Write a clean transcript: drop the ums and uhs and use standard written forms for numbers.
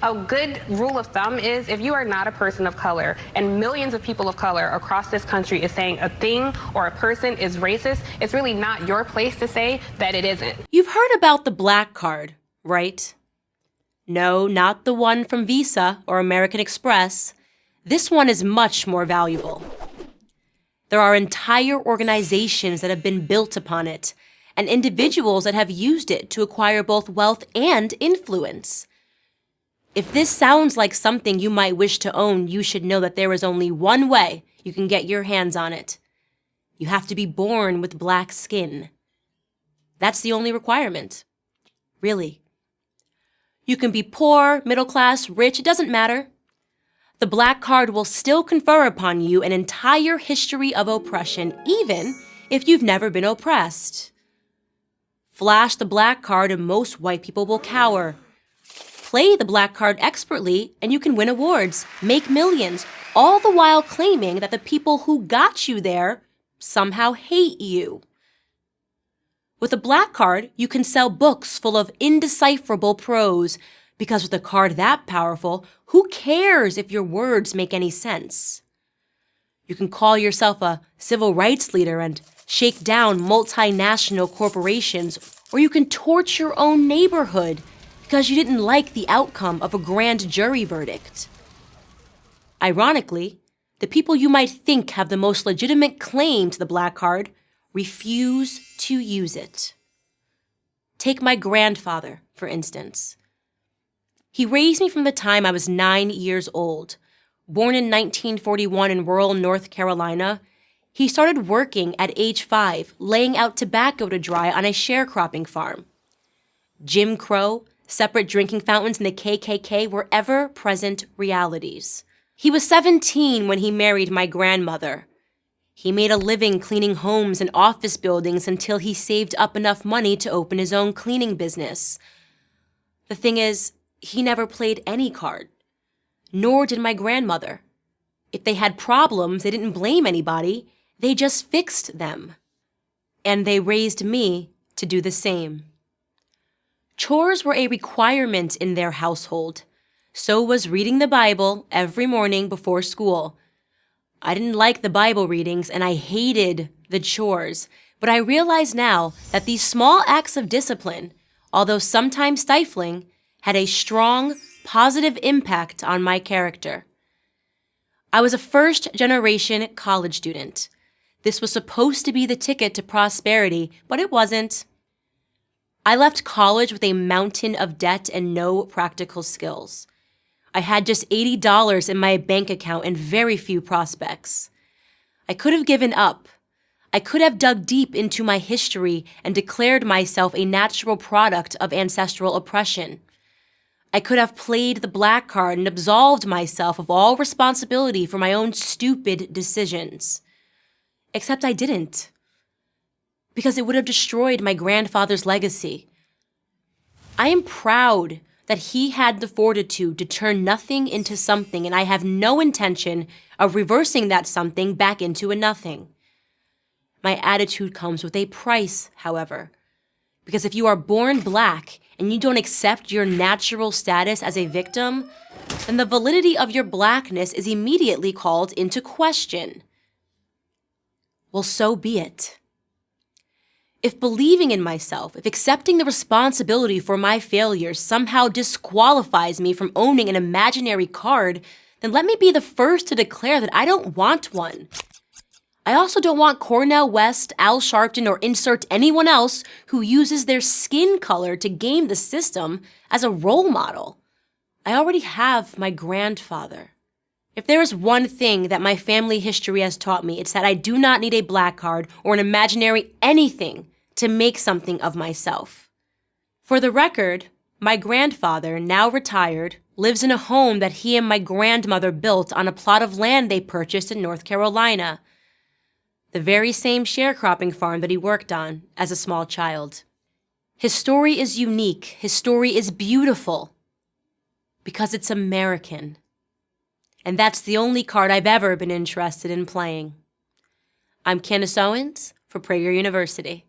A good rule of thumb is if you are not a person of color and millions of people of color across this country is saying a thing or a person is racist, it's really not your place to say that it isn't. You've heard about the Black Card, right? No, not the one from Visa or American Express. This one is much more valuable. There are entire organizations that have been built upon it, and individuals that have used it to acquire both wealth and influence. If this sounds like something you might wish to own, you should know that there is only one way you can get your hands on it. You have to be born with black skin. That's the only requirement. Really. You can be poor, middle class, rich, it doesn't matter. The Black Card will still confer upon you an entire history of oppression, even if you've never been oppressed. Flash the Black Card and most white people will cower. Play the Black Card expertly and you can win awards, make millions, all the while claiming that the people who got you there somehow hate you. With a Black Card, you can sell books full of indecipherable prose, because with a card that powerful, who cares if your words make any sense? You can call yourself a civil rights leader and shake down multinational corporations, or you can torch your own neighborhood because you didn't like the outcome of a grand jury verdict. Ironically, the people you might think have the most legitimate claim to the Black Card refuse to use it. Take my grandfather, for instance. He raised me from the time I was 9 years old. Born in 1941 in rural North Carolina, he started working at age 5, laying out tobacco to dry on a sharecropping farm. Jim Crow, separate drinking fountains, and the KKK were ever-present realities. He was 17 when he married my grandmother. He made a living cleaning homes and office buildings until he saved up enough money to open his own cleaning business. The thing is, he never played any card. Nor did my grandmother. If they had problems, they didn't blame anybody. They just fixed them. And they raised me to do the same. Chores were a requirement in their household. So was reading the Bible every morning before school. I didn't like the Bible readings and I hated the chores, but I realize now that these small acts of discipline, although sometimes stifling, had a strong, positive impact on my character. I was a first-generation college student. This was supposed to be the ticket to prosperity, but it wasn't. I left college with a mountain of debt and no practical skills. I had just $80 in my bank account and very few prospects. I could have given up. I could have dug deep into my history and declared myself a natural product of ancestral oppression. I could have played the Black Card and absolved myself of all responsibility for my own stupid decisions. Except I didn't. Because it would have destroyed my grandfather's legacy. I am proud that he had the fortitude to turn nothing into something, and I have no intention of reversing that something back into a nothing. My attitude comes with a price, however, because if you are born black and you don't accept your natural status as a victim, then the validity of your blackness is immediately called into question. Well, so be it. If believing in myself, if accepting the responsibility for my failures somehow disqualifies me from owning an imaginary card, then let me be the first to declare that I don't want one. I also don't want Cornel West, Al Sharpton, or insert anyone else who uses their skin color to game the system as a role model. I already have my grandfather. If there is one thing that my family history has taught me, it's that I do not need a Black Card or an imaginary anything to make something of myself. For the record, my grandfather, now retired, lives in a home that he and my grandmother built on a plot of land they purchased in North Carolina, the very same sharecropping farm that he worked on as a small child. His story is unique. His story is beautiful because it's American. And that's the only card I've ever been interested in playing. I'm Candace Owens for Prager University.